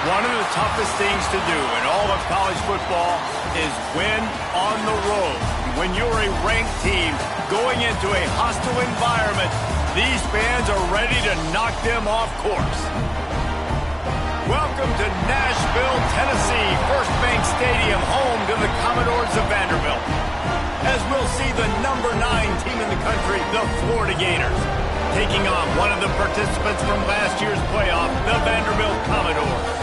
One of the toughest things to do in all of college football is win on the road. When you're a ranked team going into a hostile environment, these fans are ready to knock them off course. Welcome to Nashville, Tennessee, First Bank Stadium, home to the Commodores of Vanderbilt. As we'll see the number 9 team in the country, the Florida Gators, taking on one of the participants from last year's playoff, the Vanderbilt Commodores.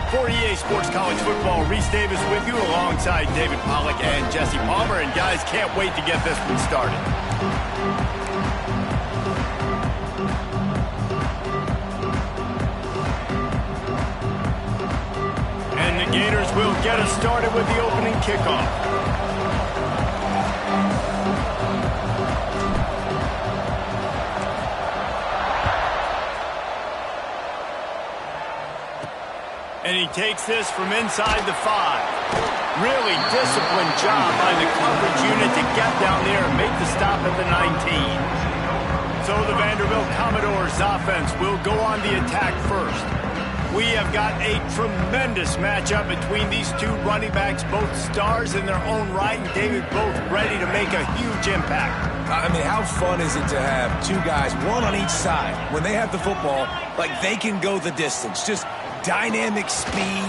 For EA Sports College Football, Reese Davis with you alongside David Pollack and Jesse Palmer. And guys, can't wait to get this one started. And the Gators will get us started with the opening kickoff. And he takes this from inside the 5. Really disciplined job by the coverage unit to get down there and make the stop at the 19. So the Vanderbilt Commodores offense will go on the attack first. We have got a tremendous matchup between these two running backs, both stars in their own right, and David, both ready to make a huge impact. I mean, how fun is it to have two guys, one on each side, when they have the football, like they can go the distance, just dynamic speed,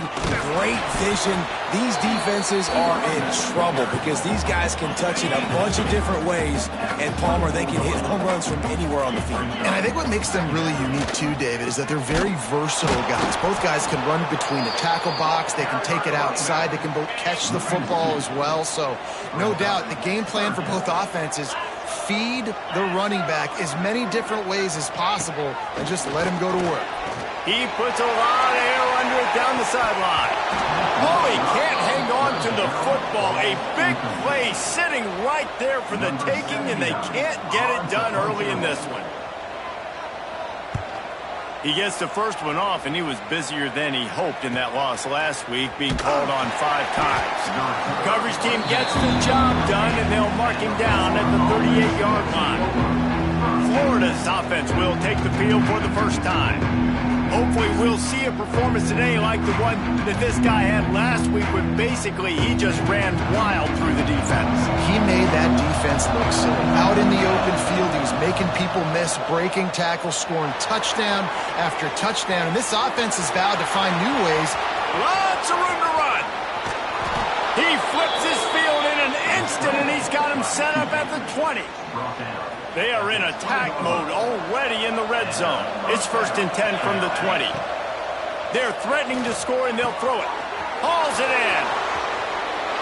great vision. These defenses are in trouble because these guys can touch it a bunch of different ways, and Palmer, they can hit home runs from anywhere on the field. And I think what makes them really unique too, David, is that they're very versatile guys. Both guys can run between the tackle box, they can take it outside, they can both catch the football as well. So no doubt the game plan for both offenses, feed the running back as many different ways as possible and just let him go to work. He puts a lot of air under it down the sideline. Oh, he can't hang on to the football. A big play sitting right there for the taking, and they can't get it done early in this one. He gets the first one off, and he was busier than he hoped in that loss last week, being called on 5 times. Coverage team gets the job done, and they'll mark him down at the 38-yard line. Florida's offense will take the field for the first time. Hopefully we'll see a performance today like the one that this guy had last week when basically he just ran wild through the defense. He made that defense look silly. Out in the open field, he was making people miss, breaking tackles, scoring touchdown after touchdown. And this offense has vowed to find new ways. Lots of room to run. He flips his field in an instant, and he's got him set up at the 20. They are in attack mode already in the red zone. It's 1st and 10 from the 20. They're threatening to score, and they'll throw it. Hauls it in.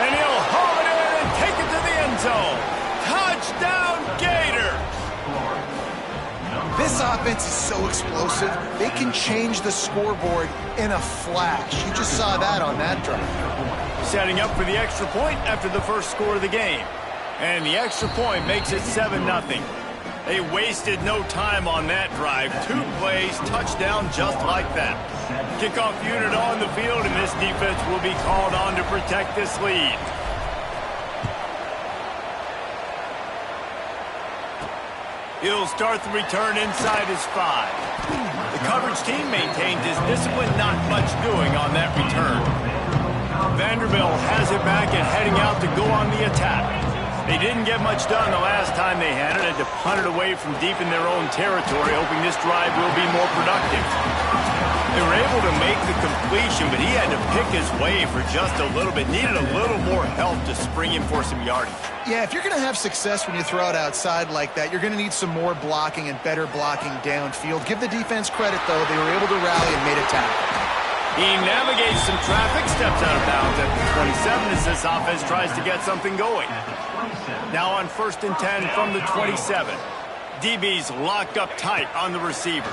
And he'll haul it in and take it to the end zone. Touchdown, Gators! This offense is so explosive, they can change the scoreboard in a flash. You just saw that on that drive. Setting up for the extra point after the first score of the game. And the extra point makes it 7-0. They wasted no time on that drive. 2 plays, touchdown just like that. Kickoff unit on the field, and this defense will be called on to protect this lead. He'll start the return inside his 5. The coverage team maintained his discipline, not much doing on that return. Vanderbilt has it back and heading out to go on the attack. They didn't get much done the last time they had it. Had to punt it away from deep in their own territory, hoping this drive will be more productive. They were able to make the completion, but he had to pick his way for just a little bit. Needed a little more help to spring him for some yardage. Yeah, if you're going to have success when you throw it outside like that, you're going to need some more blocking and better blocking downfield. Give the defense credit, though. They were able to rally and made a tackle. He navigates some traffic, steps out of bounds at the 27 as this offense tries to get something going. Now on 1st and 10 from the 27. DB's locked up tight on the receivers.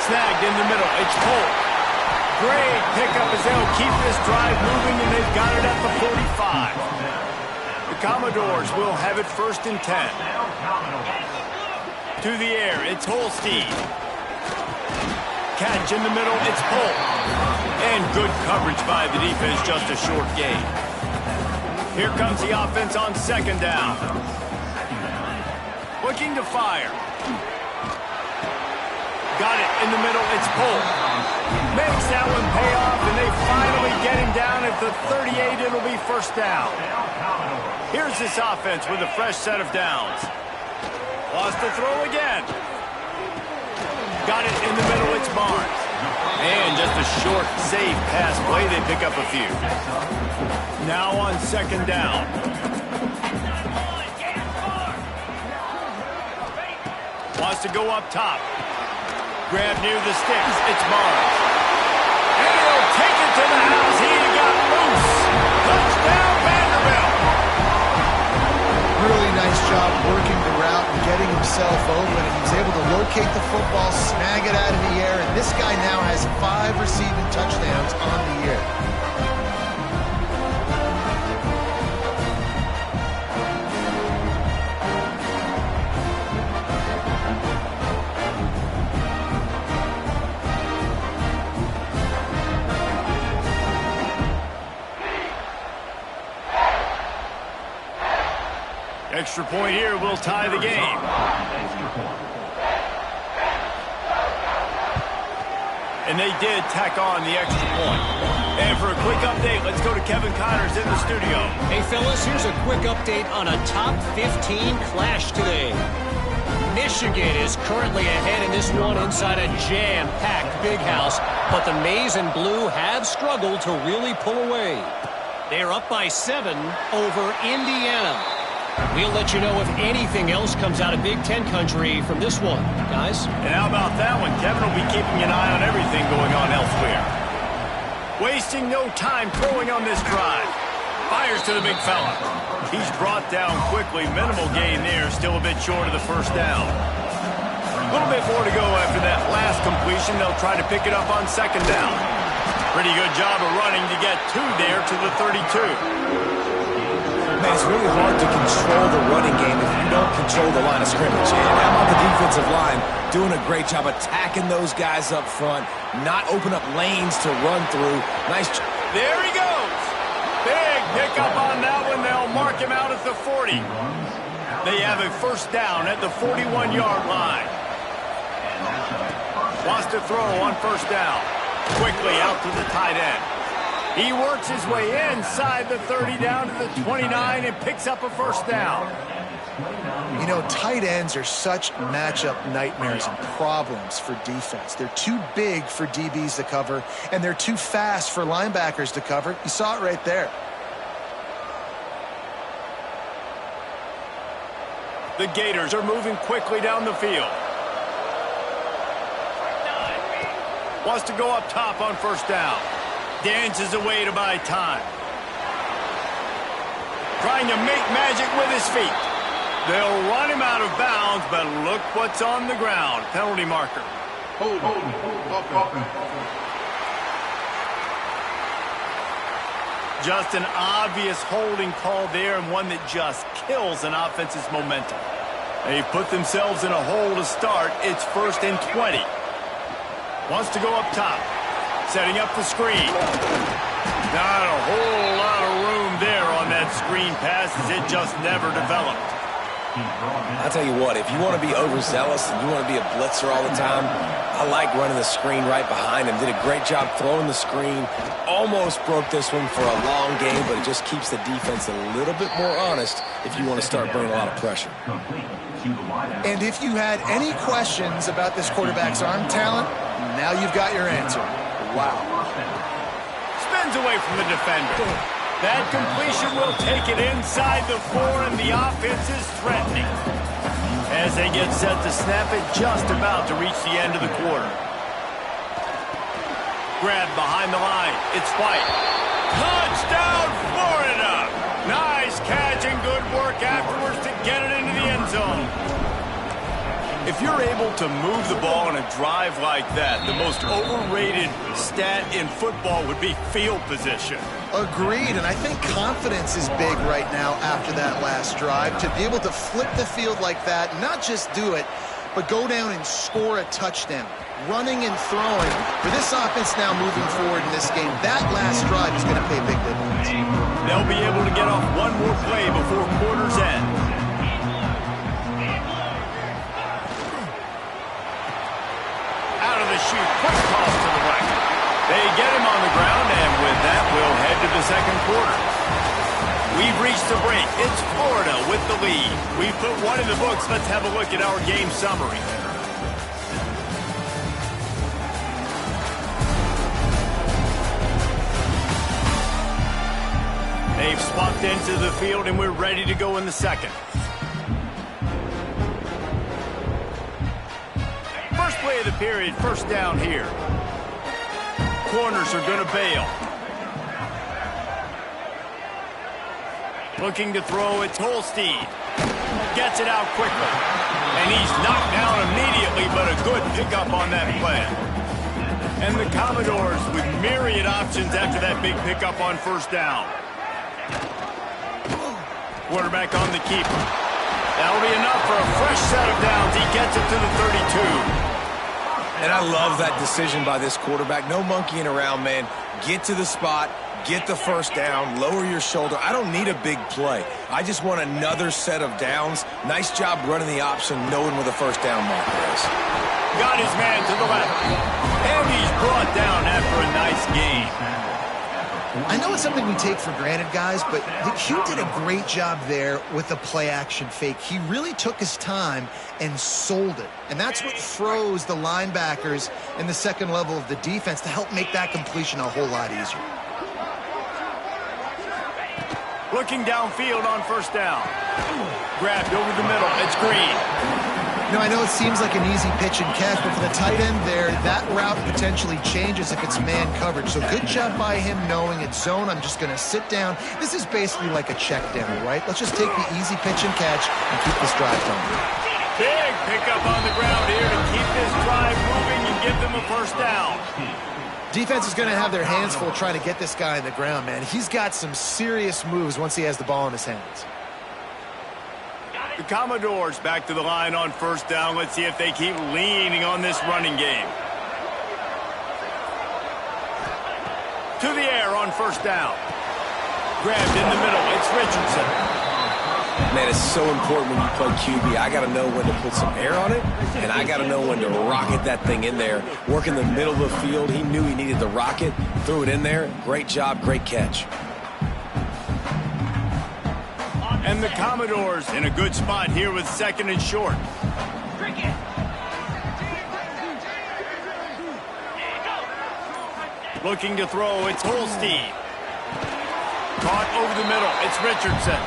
Snagged in the middle. It's Polk. Great pickup as they'll keep this drive moving, and they've got it at the 45. The Commodores will have it 1st and 10. To the air, it's Holstein. Catch in the middle, it's Polk. And good coverage by the defense, just a short gain. Here comes the offense on 2nd down. Looking to fire. Got it in the middle. It's pulled. Makes that one pay off, and they finally get him down at the 38. It'll be first down. Here's this offense with a fresh set of downs. Wants to throw again. Got it in the middle. It's Barnes. And just a short, safe pass play. They pick up a few. Now on second down. Wants to go up top. Grab near the sticks. It's Barnes. And he'll take it to the house. He got loose. Touchdown, Vanderbilt. Really nice job working the route and getting himself open. And he was able to locate the football, snag it out of the air, and this guy now has 5 receiving touchdowns on the year. Extra point here will tie the game. And they did tack on the extra point. And for a quick update, let's go to Kevin Connors in the studio. Hey, fellas, here's a quick update on a top 15 clash today. Michigan is currently ahead in this one inside a jam-packed Big House, but the Maize and Blue have struggled to really pull away. They are up by 7 over Indiana. We'll let you know if anything else comes out of Big Ten country from this one, guys. And how about that one? Kevin will be keeping an eye on everything going on elsewhere. Wasting no time throwing on this drive. Fires to the big fella. He's brought down quickly. Minimal gain there. Still a bit short of the first down. A little bit more to go after that last completion. They'll try to pick it up on second down. Pretty good job of running to get 2 there to the 32. Man, it's really hard to control the running game if you don't control the line of scrimmage. And how about the defensive line doing a great job attacking those guys up front, not open up lanes to run through. Nice. There he goes. Big pickup on that one. They'll mark him out at the 40. They have a first down at the 41-yard line. Wants to throw on first down. Quickly out to the tight end. He works his way inside the 30 down to the 29 and picks up a first down. You know, tight ends are such matchup nightmares and problems for defense. They're too big for DBs to cover, and they're too fast for linebackers to cover. You saw it right there. The Gators are moving quickly down the field. Wants to go up top on first down. Dances away to buy time. Trying to make magic with his feet. They'll run him out of bounds, but look what's on the ground. Penalty marker. Just an obvious holding call there, and one that just kills an offense's momentum. They put themselves in a hole to start. It's 1st and 20. Wants to go up top. Setting up the screen. Not a whole lot of room there on that screen pass as it just never developed. I'll tell you what, if you want to be overzealous and you want to be a blitzer all the time, I like running the screen right behind him. Did a great job throwing the screen. Almost broke this one for a long game, but it just keeps the defense a little bit more honest if you want to start bringing a lot of pressure. And if you had any questions about this quarterback's arm talent, now you've got your answer. Wow. Spins away from the defender. That completion will take it inside the 4, and the offense is threatening. As they get set to snap it, just about to reach the end of the quarter. Grabbed behind the line. It's White. Touchdown, Florida! Nice catch and good work afterwards to get it into the end zone. If you're able to move the ball on a drive like that, the most overrated stat in football would be field position. Agreed, and I think confidence is big right now after that last drive. To be able to flip the field like that, not just do it, but go down and score a touchdown. Running and throwing. For this offense now moving forward in this game, that last drive is going to pay big dividends. They'll be able to get off one more play before quarter's end. second quarter. We've reached the break. It's Florida with the lead. We've put one in the books. Let's have a look at our game summary. They've swapped into the field, and we're ready to go in the second. First play of the period, first down here. Corners are going to bail. Looking to throw, it's Holstein. Gets it out quickly. And he's knocked down immediately, but a good pickup on that play. And the Commodores with myriad options after that big pickup on first down. Quarterback on the keeper. That'll be enough for a fresh set of downs. He gets it to the 32. And I love that decision by this quarterback. No monkeying around, man. Get to the spot, get the first down, lower your shoulder. I don't need a big play. I just want another set of downs. Nice job running the option, knowing where the first down marker is. Got his man to the left. And he's brought down after a nice game. I know it's something we take for granted, guys, but Hugh did a great job there with the play-action fake. He really took his time and sold it. And that's what froze the linebackers in the second level of the defense to help make that completion a whole lot easier. Looking downfield on first down. Grabbed over the middle. It's Green. Now, I know it seems like an easy pitch and catch, but for the tight end there, that route potentially changes if it's man coverage. So good job by him knowing it's zone. I'm just going to sit down. This is basically like a check down, right? Let's just take the easy pitch and catch and keep this drive going. Big pickup on the ground here to keep this drive moving and give them a first down. Defense is going to have their hands full trying to get this guy on the ground, man. He's got some serious moves once he has the ball in his hands. The Commodores back to the line on first down. Let's see if they keep leaning on this running game. To the air on first down. Grabbed in the middle. It's Richardson. Man, it's so important when you play QB. I got to know when to put some air on it, and I got to know when to rocket that thing in there. Work in the middle of the field. He knew he needed the rocket. Threw it in there. Great job. Great catch. And the Commodores in a good spot here with second and short. Looking to throw, it's Holstein. Caught over the middle, it's Richardson.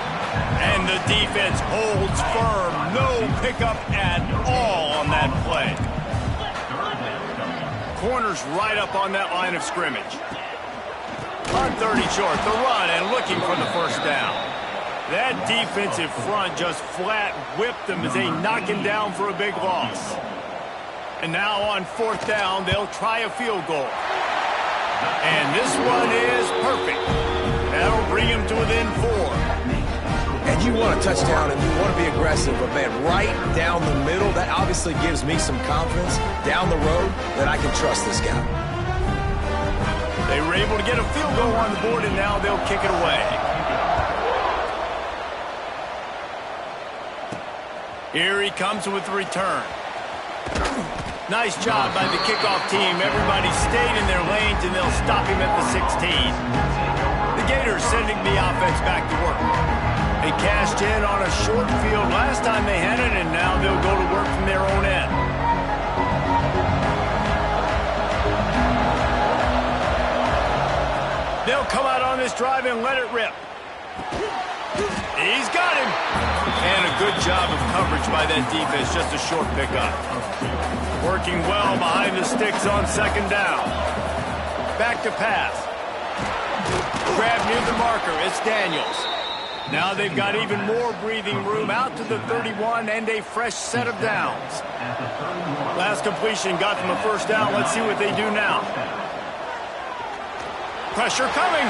And the defense holds firm. No pickup at all on that play. Corners right up on that line of scrimmage. On 30 short, the run and looking for the first down. That defensive front just flat whipped them as they knock him down for a big loss. And now on fourth down, they'll try a field goal. And this one is perfect. That'll bring him to within 4. And you want a touchdown and you want to be aggressive, but man, right down the middle, that obviously gives me some confidence down the road that I can trust this guy. They were able to get a field goal on the board, and now they'll kick it away. Here he comes with the return. Nice job by the kickoff team. Everybody stayed in their lanes, and they'll stop him at the 16. The Gators sending the offense back to work. They cashed in on a short field last time they had it, and now they'll go to work from their own end. They'll come out on this drive and let it rip. He's got him. And a good job of coverage by that defense. Just a short pickup. Working well behind the sticks on second down. Back to pass. Grab near the marker. It's Daniels. Now they've got even more breathing room out to the 31 and a fresh set of downs. Last completion got them a first down. Let's see what they do now. Pressure coming.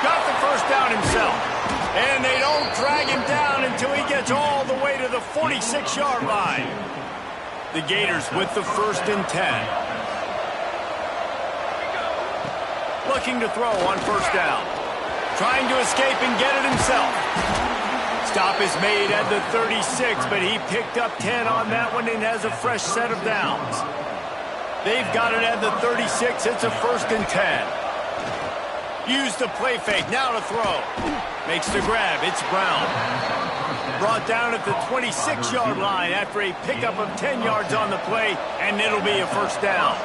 Got the first down himself. And they don't drag him down until he gets all the way to the 46-yard line. The Gators with the first and 10. Looking to throw on first down. Trying to escape and get it himself. Stop is made at the 36, but he picked up 10 on that one and has a fresh set of downs. They've got it at the 36. It's a first and 10. Use the play fake, now to throw. Makes the grab, it's Brown. Brought down at the 26-yard line after a pickup of 10 yards on the play, and it'll be a first down.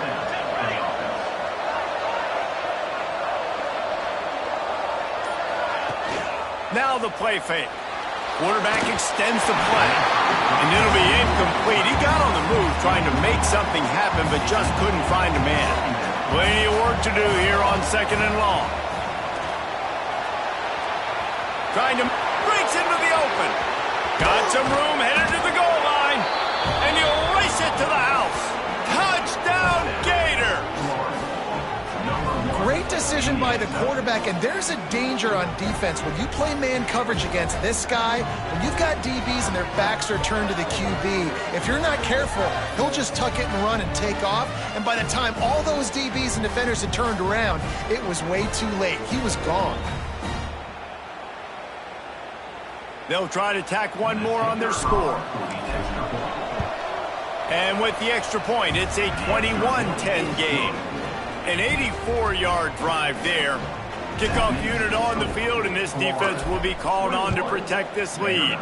Now the play fake. Quarterback extends the play, and it'll be incomplete. He got on the move trying to make something happen, but just couldn't find a man. Plenty of work to do here on 2nd and long. Trying to breaks into the open. Got some room, headed to the goal line, and he'll race it to the house. Touchdown, Gators! Great decision by the quarterback, and there's a danger on defense. When you play man coverage against this guy, when you've got DBs and their backs are turned to the QB, if you're not careful, he'll just tuck it and run and take off, and by the time all those DBs and defenders had turned around, it was way too late. He was gone. They'll try to tack one more on their score. And with the extra point, it's a 21-10 game. An 84-yard drive there. Kickoff unit on the field, and this defense will be called on to protect this lead.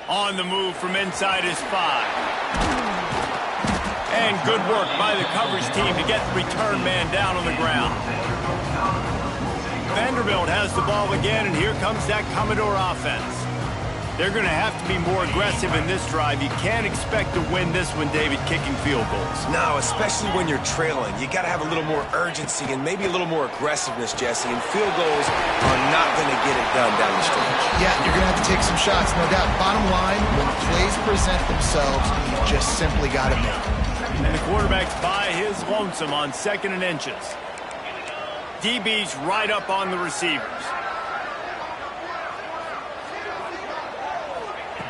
On the move from inside his 5. And good work by the coverage team to get the return man down on the ground. Vanderbilt has the ball again, and here comes that Commodore offense. They're going to have to be more aggressive in this drive. You can't expect to win this one, David, kicking field goals. No, especially when you're trailing. You got to have a little more urgency and maybe a little more aggressiveness, Jesse, and field goals are not going to get it done down the stretch. Yeah, you're going to have to take some shots, no doubt. Bottom line, when plays present themselves, you just simply got to make them. And the quarterback's by his lonesome on 2nd and inches. DB's right up on the receivers.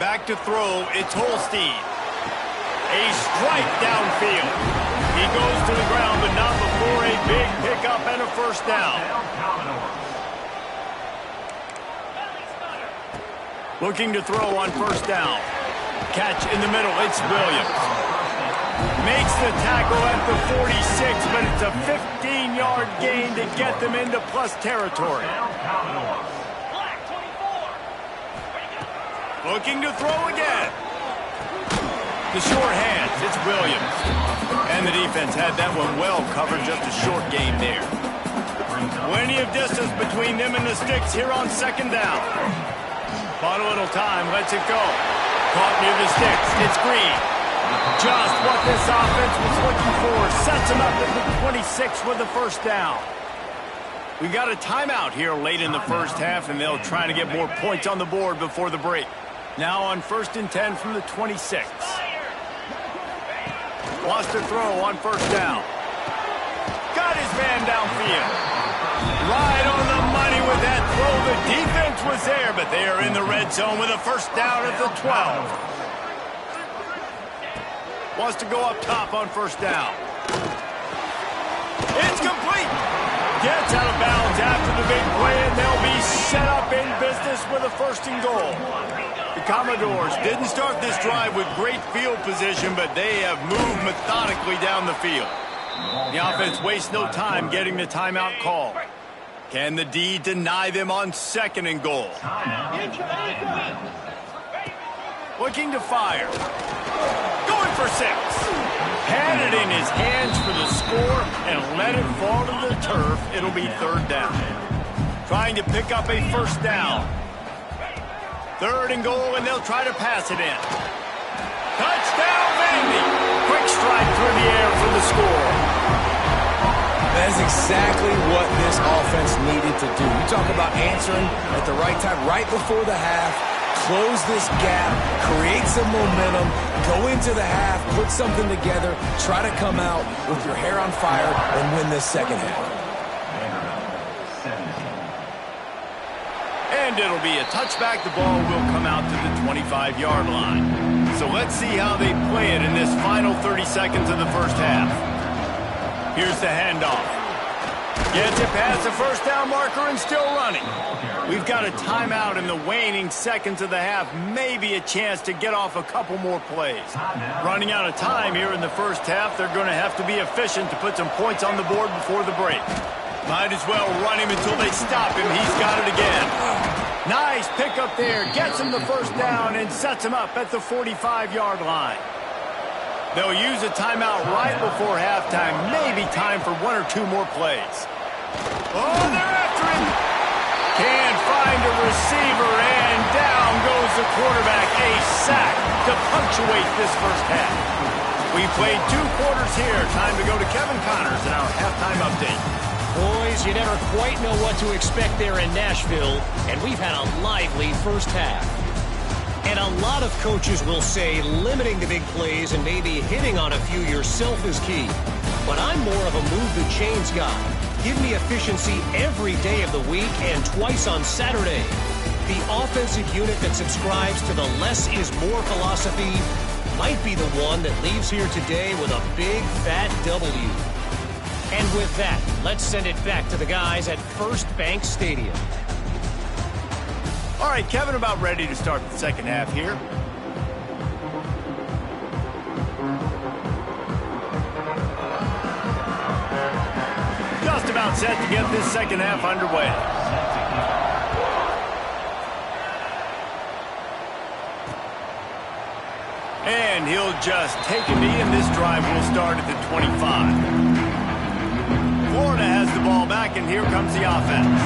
Back to throw, it's Holstein. A strike downfield. He goes to the ground, but not before a big pickup and a first down. Looking to throw on first down. Catch in the middle, it's Williams. Makes the tackle at the 46, but it's a 15-yard gain to get them into plus territory. Looking to throw again. The short hands, it's Williams. And the defense had that one well covered, just a short gain there. Plenty of distance between them and the sticks here on 2nd down. Bought a little time, lets it go. Caught near the sticks, it's Green. Just what this offense was looking for. Sets him up at the 26 with the first down. We got a timeout here late in the first half, and they'll try to get more points on the board before the break. Now on 1st and 10 from the 26. Wants to throw on first down. Got his man downfield. Right on the money with that throw. The defense was there, but they are in the red zone with a first down at the 12. Wants to go up top on first down. It's complete. Gets out of bounds after the big play, and they'll be set up in business with a 1st and goal. The Commodores didn't start this drive with great field position, but they have moved methodically down the field. The offense wastes no time getting the timeout call. Can the D deny them on 2nd and goal? Looking to fire. Going for 6. Had it in his hands for the score and let it fall to the turf. It'll be 3rd down. Trying to pick up a first down. 3rd and goal, and they'll try to pass it in. Touchdown, Vandy. Quick strike through the air for the score. That's exactly what this offense needed to do. You talk about answering at the right time, right before the half. Close this gap, create some momentum, go into the half, put something together, try to come out with your hair on fire and win this 2nd half. And it'll be a touchback. The ball will come out to the 25-yard line. So let's see how they play it in this final 30 seconds of the first half. Here's the handoff. Gets it past the first down marker and still running. We've got a timeout in the waning seconds of the half. Maybe a chance to get off a couple more plays. Running out of time here in the first half. They're going to have to be efficient to put some points on the board before the break. Might as well run him until they stop him. He's got it again. Nice pickup there. Gets him the first down and sets him up at the 45-yard line. They'll use a timeout right before halftime. Maybe time for one or two more plays. Oh, they're after him. Can't find a receiver, and down goes the quarterback. A sack to punctuate this first half. We played 2 quarters here. Time to go to Kevin Connors in our halftime update. Boys, you never quite know what to expect there in Nashville, and we've had a lively first half. And a lot of coaches will say limiting the big plays and maybe hitting on a few yourself is key. But I'm more of a move the chains guy. Give me efficiency every day of the week and twice on Saturday. The offensive unit that subscribes to the less is more philosophy might be the one that leaves here today with a big fat W. And with that, let's send it back to the guys at First Bank Stadium. All right, Kevin, about ready to start the second half here. Just about set to get this second half underway. And he'll just take a knee, and this drive will start at the 25. Florida has the ball back, and here comes the offense.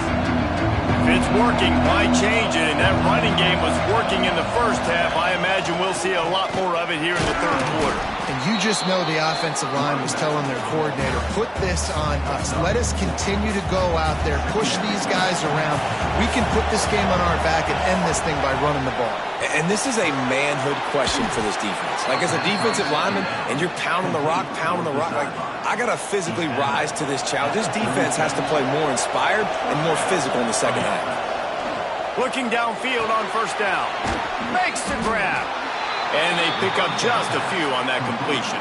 If it's working, why change it? And that running game was working in the first half. I imagine we'll see a lot more of it here in the third quarter. And you just know the offensive line was telling their coordinator, put this on us. Let us continue to go out there, push these guys around. We can put this game on our back and end this thing by running the ball. And this is a manhood question for this defense. Like, as a defensive lineman, and you're pounding the rock, like, I got to physically rise to this challenge. This defense has to play more inspired and more physical in the second half. Looking downfield on first down. Makes the grab. And they pick up just a few on that completion.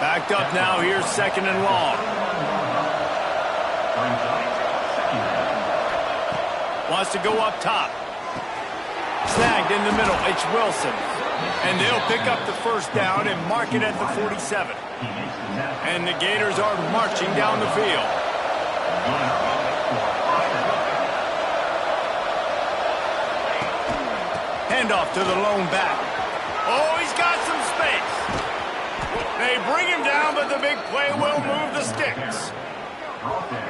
Backed up now, here's second and long. Wants to go up top. Snagged in the middle, it's Wilson. And they'll pick up the first down and mark it at the 47. And the Gators are marching down the field. Handoff to the lone back. Oh, he's got some space. They bring him down, but the big play will move the sticks.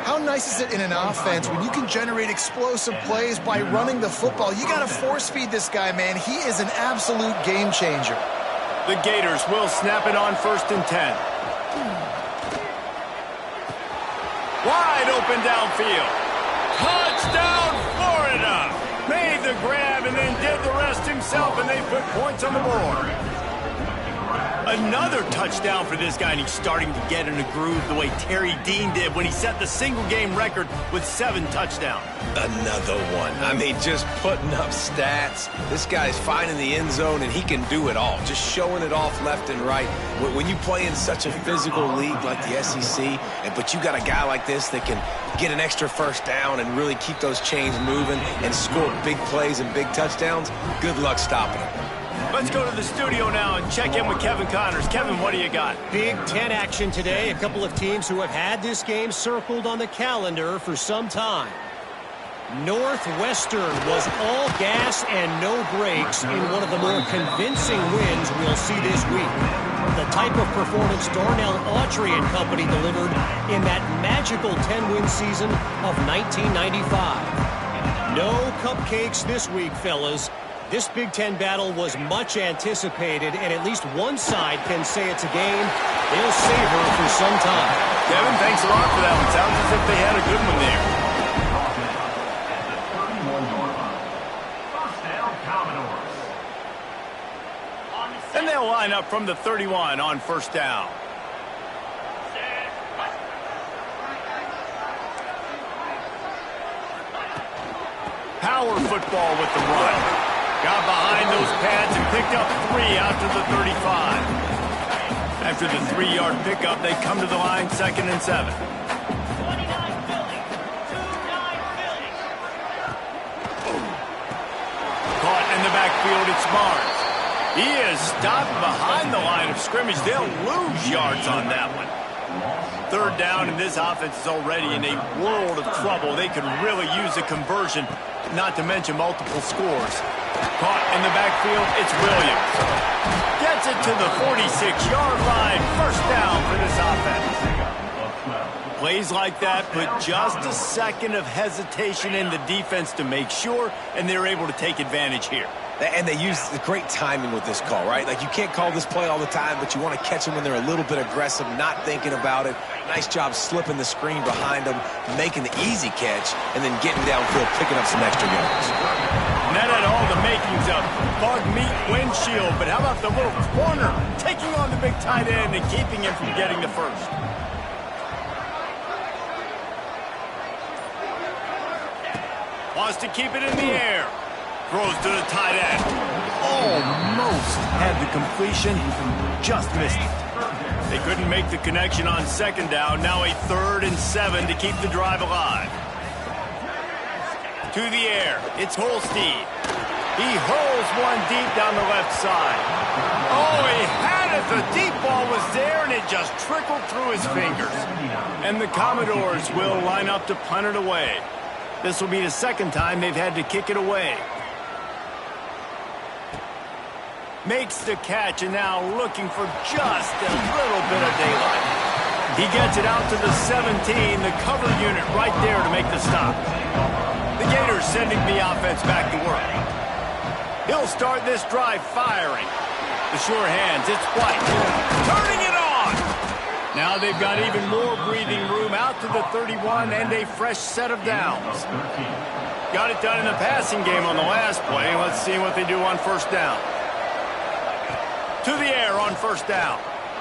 How nice is it in an offense when you can generate explosive plays by running the football? You got to force feed this guy, man. He is an absolute game changer. The Gators will snap it on first and 10. Wide open downfield. Touchdown, Florida! Made the grab and then did the rest himself, and they put points on the board. Another touchdown for this guy, and he's starting to get in a groove the way Terry Dean did when he set the single-game record with 7 touchdowns. Another one. I mean, just putting up stats. This guy's finding the end zone, and he can do it all, just showing it off left and right. When you play in such a physical league like the SEC, but you got a guy like this that can get an extra first down and really keep those chains moving and score big plays and big touchdowns, good luck stopping him. Let's go to the studio now and check in with Kevin Connors. Kevin, what do you got? Big Ten action today. A couple of teams who have had this game circled on the calendar for some time. Northwestern was all gas and no brakes in one of the more convincing wins we'll see this week. The type of performance Darnell Autry and company delivered in that magical 10-win season of 1995. No cupcakes this week, fellas. This Big Ten battle was much anticipated, and at least one side can say it's a game they'll savor for some time. Kevin, thanks a lot for that one. Sounds as if they had a good one there. And they'll line up from the 31 on first down. Power football with the run. Got behind those pads and picked up 3 after the 35. After the 3-yard pickup, they come to the line, 2nd and 7. in the backfield, it's Barnes. He is stopped behind the line of scrimmage. They'll lose yards on that one. Third down, and this offense is already in a world of trouble. They could really use a conversion, not to mention multiple scores. Caught in the backfield, it's Williams. Gets it to the 46-yard line. First down for this offense. Plays like that put just a second of hesitation in the defense to make sure, and they're able to take advantage here. And they use the great timing with this call, right? Like, you can't call this play all the time, but you want to catch them when they're a little bit aggressive, not thinking about it. Nice job slipping the screen behind them, making the easy catch, and then getting downfield, picking up some extra yards. That had all the makings of bug meat windshield, but how about the little corner taking on the big tight end and keeping him from getting the first? Wants to keep it in the air. Throws to the tight end. Almost had the completion, just missed it. They couldn't make the connection on second down. Now a 3rd and 7 to keep the drive alive. To the air, it's Holstein. He hurls one deep down the left side. Oh, he had it. The deep ball was there, and it just trickled through his fingers. And the Commodores will line up to punt it away. This will be the second time they've had to kick it away. Makes the catch, and now looking for just a little bit of daylight. He gets it out to the 17, the cover unit right there to make the stop. The Gators sending the offense back to work. He'll start this drive firing. The sure hands, it's White. Turning it on! Now they've got even more breathing room out to the 31 and a fresh set of downs. Got it done in the passing game on the last play. Let's see what they do on first down. To the air on first down.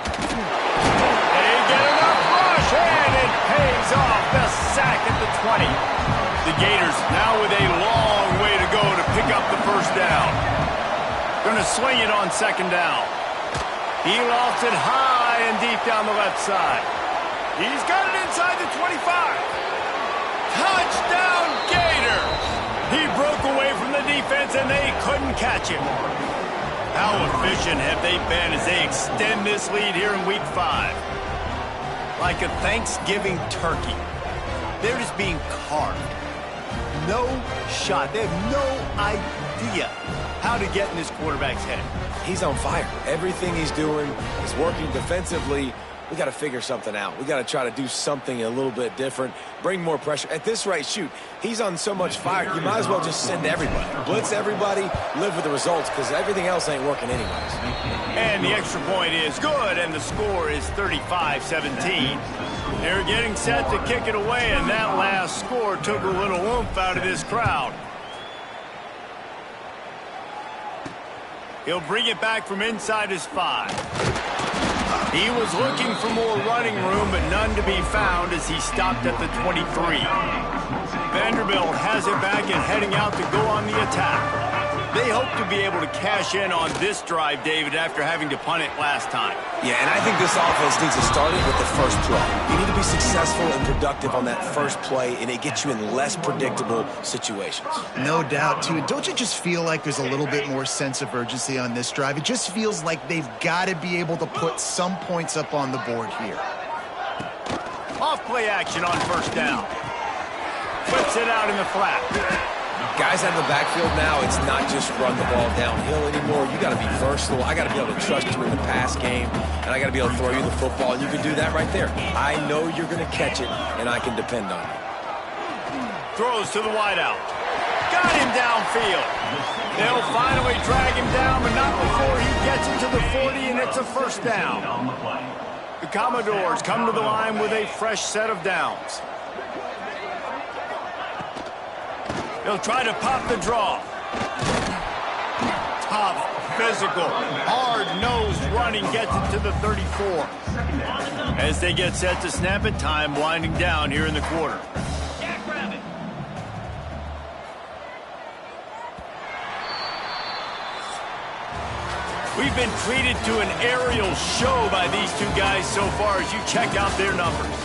They get enough rush, and it pays off. The sack at the 20. The Gators now with a long way to go to pick up the first down. Going to swing it on second down. He lofts it high and deep down the left side. He's got it inside the 25. Touchdown, Gators! He broke away from the defense, and they couldn't catch him. How efficient have they been as they extend this lead here in Week 5? Like a Thanksgiving turkey. They're just being carved. No shot. They have no idea how to get in this quarterback's head. He's on fire. Everything he's doing is working defensively. We got to figure something out. We got to try to do something a little bit different, bring more pressure. At this rate, shoot, he's on so much fire, you might as well just send everybody. Blitz everybody, live with the results, because everything else ain't working anyways. And the extra point is good, and the score is 35-17. They're getting set to kick it away, and that last score took a little oomph out of this crowd. He'll bring it back from inside his 5. He was looking for more running room, but none to be found as he stopped at the 23. Vanderbilt has it back and heading out to go on the attack. They hope to be able to cash in on this drive, David, after having to punt it last time. Yeah, and I think this offense needs to start it with the first play. You need to be successful and productive on that first play, and it gets you in less predictable situations. No doubt, too. And don't you just feel like there's a little bit more sense of urgency on this drive? It just feels like they've got to be able to put some points up on the board here. Off play action on first down. Flips it out in the flat. Guys out of the backfield now, it's not just run the ball downhill anymore. You got to be versatile. I got to be able to trust you in the pass game, and I got to be able to throw you the football, and you can do that right there. I know you're going to catch it, and I can depend on you. Throws to the wideout. Got him downfield. They'll finally drag him down, but not before he gets into the 40, and it's a first down. The Commodores come to the line with a fresh set of downs. He'll try to pop the draw. Tough, physical, hard-nosed running gets it to the 34. As they get set to snap it, time winding down here in the quarter. We've been treated to an aerial show by these two guys so far as you check out their numbers.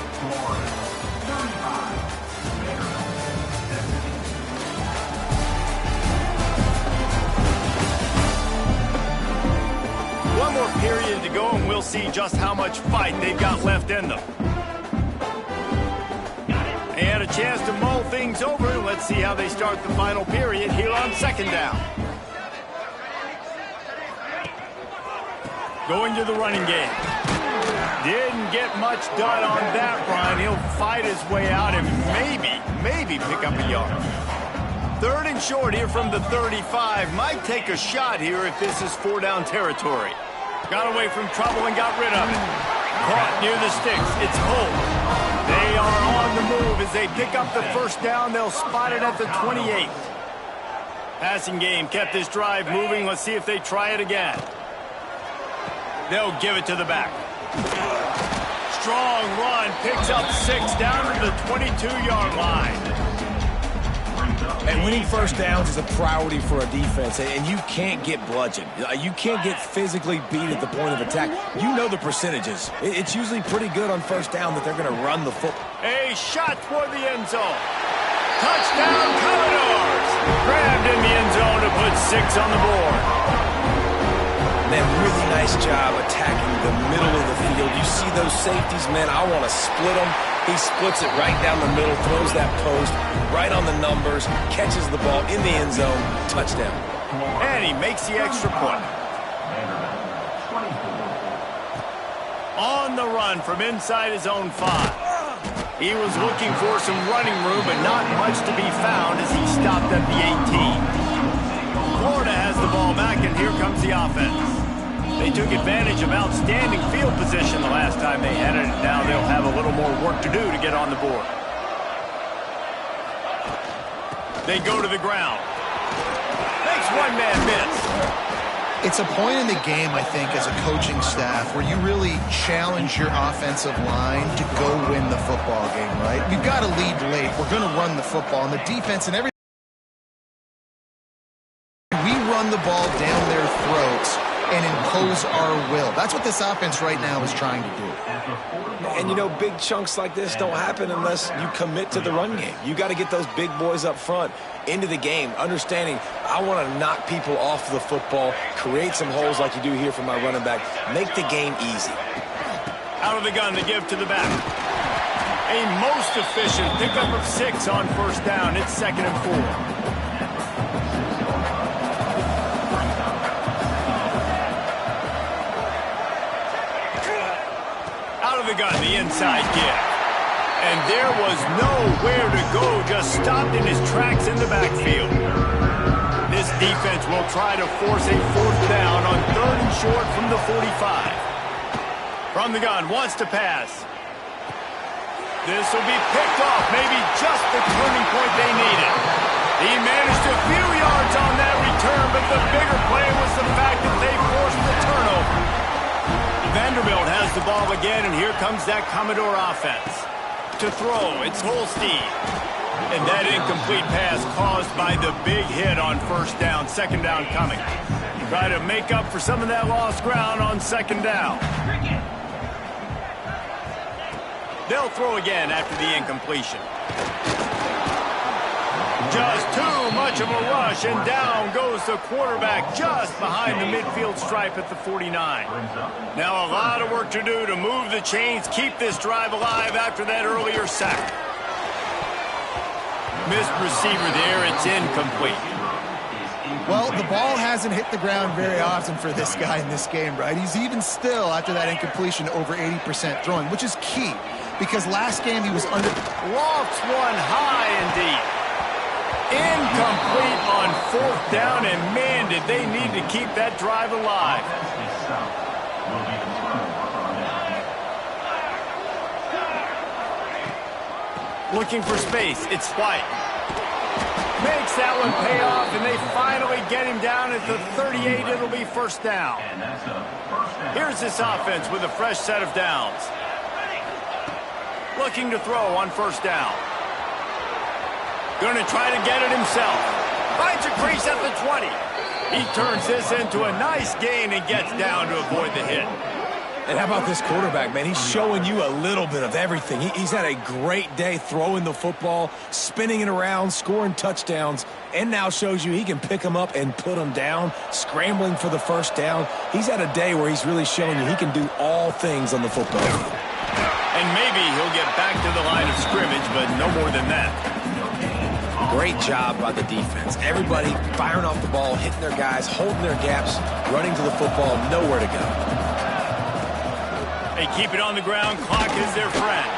we'll see just how much fight they've got left in them. And a chance to mull things over. Let's see how they start the final period here on second down. Going to the running game. Didn't get much done on that run. He'll fight his way out and maybe pick up a yard. Third and short here from the 35. Might take a shot here if this is 4-down territory. Got away from trouble and got rid of it. Caught near the sticks. It's Holt. They are on the move as they pick up the first down. They'll spot it at the 28. Passing game kept this drive moving. Let's see if they try it again. They'll give it to the back. Strong run. Picks up 6 down to the 22-yard line. And winning first downs is a priority for a defense, and you can't get bludgeoned. You can't get physically beat at the point of attack. You know the percentages. It's usually pretty good on first down that they're going to run the football. A shot toward the end zone. Touchdown, Commodores! Grabbed in the end zone to put 6 on the board. Man, really nice job attacking the middle of the field. You see those safeties, man, I want to split them. He splits it right down the middle, throws that post, right on the numbers, catches the ball in the end zone, touchdown. And he makes the extra point. On the run from inside his own 5. He was looking for some running room, but not much to be found as he stopped at the 18. Florida has the ball back, and here comes the offense. They took advantage of outstanding field position the last time they had it. Now they'll have a little more work to do to get on the board. They go to the ground. Makes one man miss. It's a point in the game, I think, as a coaching staff where you really challenge your offensive line to go win the football game, right? We've got to lead late. We're going to run the football. And the defense and everything, we run the ball down their throats and impose our will. That's what this offense right now is trying to do. And, you know, big chunks like this don't happen unless you commit to the run game. You got to get those big boys up front into the game, understanding I want to knock people off the football, create some holes like you do here for my running back, make the game easy. Out of the gun to give to the back. A most efficient pickup of 6 on first down. It's 2nd and 4. The gun, the inside give. And there was nowhere to go, just stopped in his tracks in the backfield. This defense will try to force a 4th down on 3rd and short from the 45. From the gun, wants to pass. This will be picked off, maybe just the turning point they needed. He managed a few yards on that return, but the bigger play was the fact that they forced the turnover. Vanderbilt has the ball again, and here comes that Commodore offense. To throw, it's Holstein. And that incomplete pass caused by the big hit on first down, 2nd down coming. Try to make up for some of that lost ground on 2nd down. They'll throw again after the incompletion. Just too much of a rush, and down goes the quarterback just behind the midfield stripe at the 49. Now a lot of work to do to move the chains, keep this drive alive after that earlier sack. Missed receiver there, it's incomplete. Well, the ball hasn't hit the ground very often for this guy in this game, right? He's even still, after that incompletion, over 80% throwing, which is key, because last game he was under... Lofts one high indeed. Incomplete on 4th down, and man, did they need to keep that drive alive. Looking for space, it's White. Makes that one pay off, and they finally get him down at the 38. It'll be 1st down. Here's this offense with a fresh set of downs. Looking to throw on 1st down. Going to try to get it himself. Finds a crease at the 20. He turns this into a nice gain and gets down to avoid the hit. And how about this quarterback, man? He's showing you a little bit of everything. He's had a great day throwing the football, spinning it around, scoring touchdowns, and now shows you he can pick them up and put them down, scrambling for the first down. He's had a day where he's really showing you he can do all things on the football field. And maybe he'll get back to the line of scrimmage, but no more than that. Great job by the defense. Everybody firing off the ball, hitting their guys, holding their gaps, running to the football, nowhere to go. They keep it on the ground. Clock is their friend.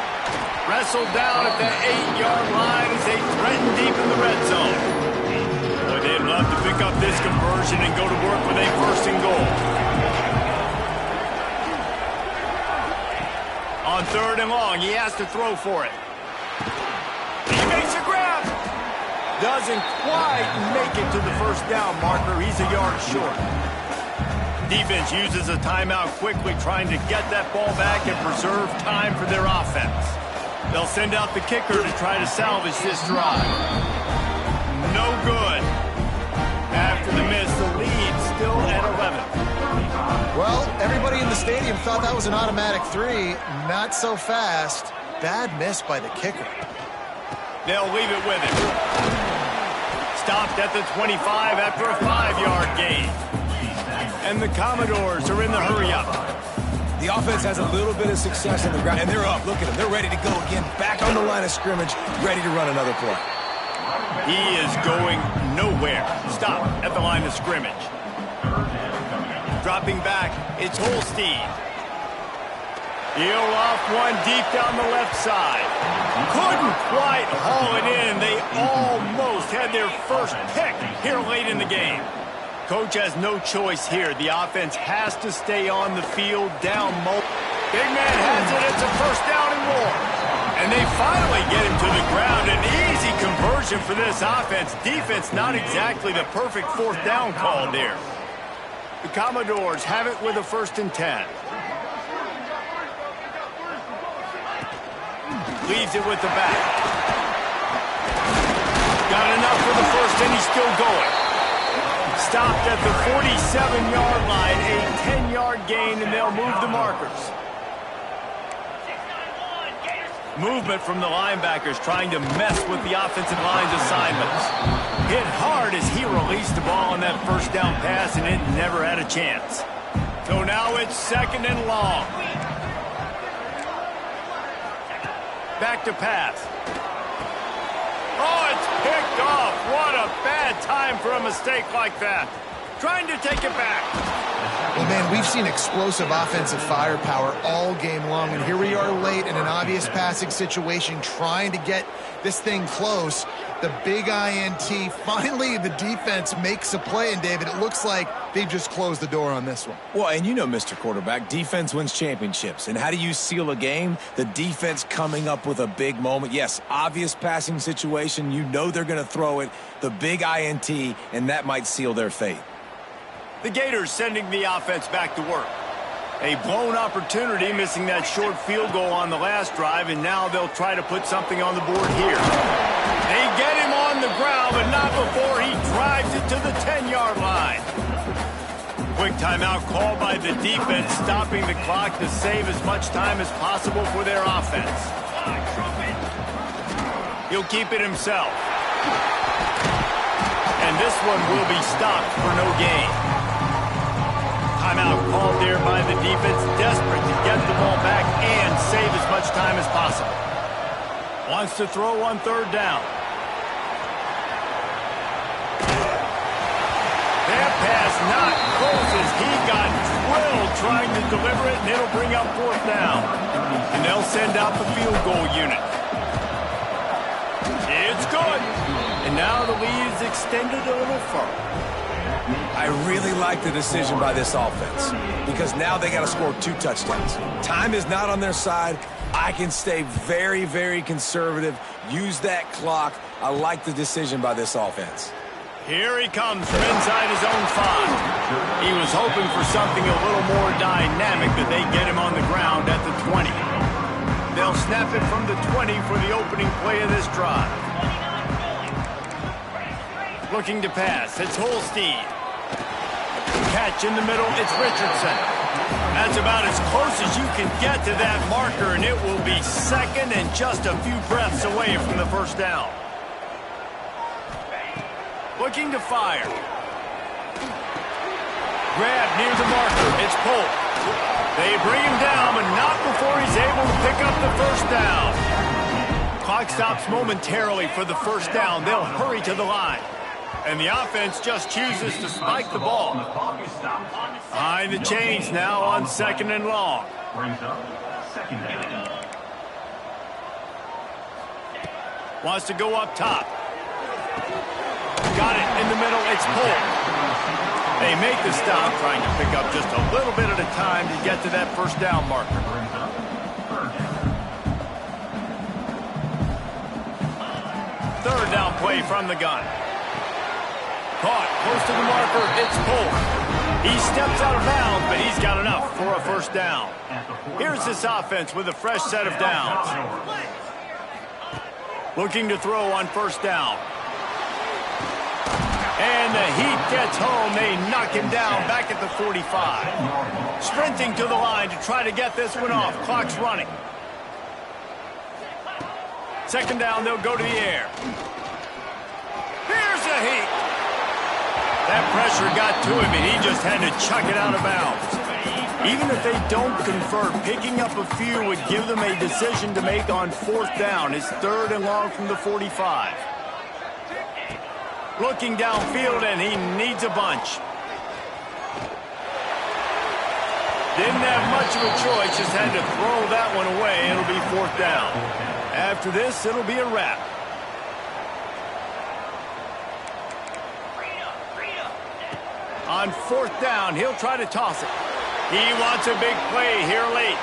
Wrestled down at the 8-yard line as they threaten deep in the red zone. Boy, they'd love to pick up this conversion and go to work with a first and goal. On 3rd and long, he has to throw for it. He makes a grab. Doesn't quite make it to the first down marker. He's a yard short. Defense uses a timeout quickly, trying to get that ball back and preserve time for their offense. They'll send out the kicker to try to salvage this drive. No good. After the miss, the lead still at 11. Well, everybody in the stadium thought that was an automatic 3. Not so fast. Bad miss by the kicker. They'll leave it with him. Stopped at the 25 after a 5-yard gain. And the Commodores are in the hurry-up. The offense has a little bit of success on the ground, and they're up. Look at them. They're ready to go again, back on the line of scrimmage, ready to run another play. He is going nowhere. Stop at the line of scrimmage. Dropping back, it's Holstein. He'll off one deep down the left side. Couldn't quite haul it in. They almost had their first pick here late in the game. Coach has no choice here. The offense has to stay on the field down. Big man has it. It's a first down and more. And they finally get him to the ground. An easy conversion for this offense. Defense not exactly the perfect 4th down call there. The Commodores have it with a 1st and 10. Leaves it with the back. Got enough for the first, and he's still going. Stopped at the 47-yard line, a 10-yard gain, and they'll move the markers. Movement from the linebackers trying to mess with the offensive line's assignments. Hit hard as he released the ball on that first down pass, and it never had a chance. So now it's 2nd and long. Back to pass. Oh, it's picked off. What a bad time for a mistake like that. Trying to take it back. Well, man, we've seen explosive offensive firepower all game long, and here we are late in an obvious passing situation trying to get this thing close. The big INT. Finally, the defense makes a play, and David, it looks like they've just closed the door on this one. Well, and you know, Mr. Quarterback, defense wins championships. And how do you seal a game? The defense coming up with a big moment. Yes, obvious passing situation. You know they're going to throw it. The big INT, and that might seal their fate. The Gators sending the offense back to work. A blown opportunity, missing that short field goal on the last drive, and now they'll try to put something on the board here. They get him on the ground, but not before he drives it to the 10-yard line. Quick timeout called by the defense, stopping the clock to save as much time as possible for their offense. He'll keep it himself. And this one will be stopped for no gain. Timeout called there by the defense, desperate to get the ball back and save as much time as possible. Wants to throw on 3rd down. That pass not close as he got drilled trying to deliver it, and it'll bring up 4th down. And they'll send out the field goal unit. It's good. And now the lead is extended a little further. I really like the decision by this offense because now they got to score 2 touchdowns. Time is not on their side. I can stay very, very conservative, use that clock. I like the decision by this offense. Here he comes from inside his own 5. He was hoping for something a little more dynamic, but they get him on the ground at the 20. They'll snap it from the 20 for the opening play of this drive. Looking to pass. It's Holstein. catch in the middle. It's Richardson. That's about as close as you can get to that marker, and it will be second and just a few breaths away from the first down. Looking to fire. Grab near the marker. It's Polk. They bring him down, but not before he's able to pick up the first down. Clock stops momentarily for the first down. They'll hurry to the line. And the offense just chooses to spike the ball. Behind the chains now on 2nd and long. Wants to go up top. Got it in the middle. It's Polk. They make the stop, trying to pick up just a little bit at a time to get to that first down marker. Third down play from the gun. Caught close to the marker. It's Polk. He steps out of bounds, but he's got enough for a first down. Here's this offense with a fresh set of downs. Looking to throw on first down. And the heat gets home. They knock him down back at the 45. Sprinting to the line to try to get this one off. Clock's running. Second down, they'll go to the air. Here's the heat. That pressure got to him, and he just had to chuck it out of bounds. Even if they don't convert, picking up a few would give them a decision to make on fourth down. It's 3rd and long from the 45. Looking downfield, and he needs a bunch. Didn't have much of a choice, just had to throw that one away. It'll be 4th down. After this, it'll be a wrap. On 4th down, he'll try to toss it. He wants a big play here late.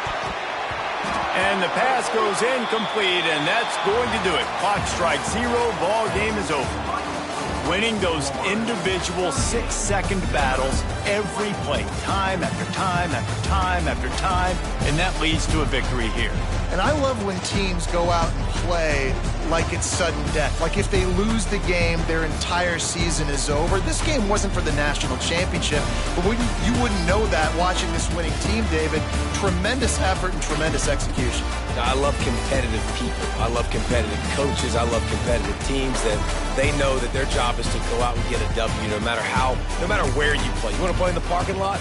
And the pass goes incomplete, and that's going to do it. Clock strikes 0, ball game is over. Winning those individual 6-second battles every play, time after time after time after time, and that leads to a victory here. And I love when teams go out and play like it's sudden death. Like if they lose the game, their entire season is over. This game wasn't for the national championship, but you wouldn't know that watching this winning team, David. Tremendous effort and tremendous execution. I love competitive people. I love competitive coaches. I love competitive teams that they know that their job is to go out and get a W no matter where you play. You want to play in the parking lot?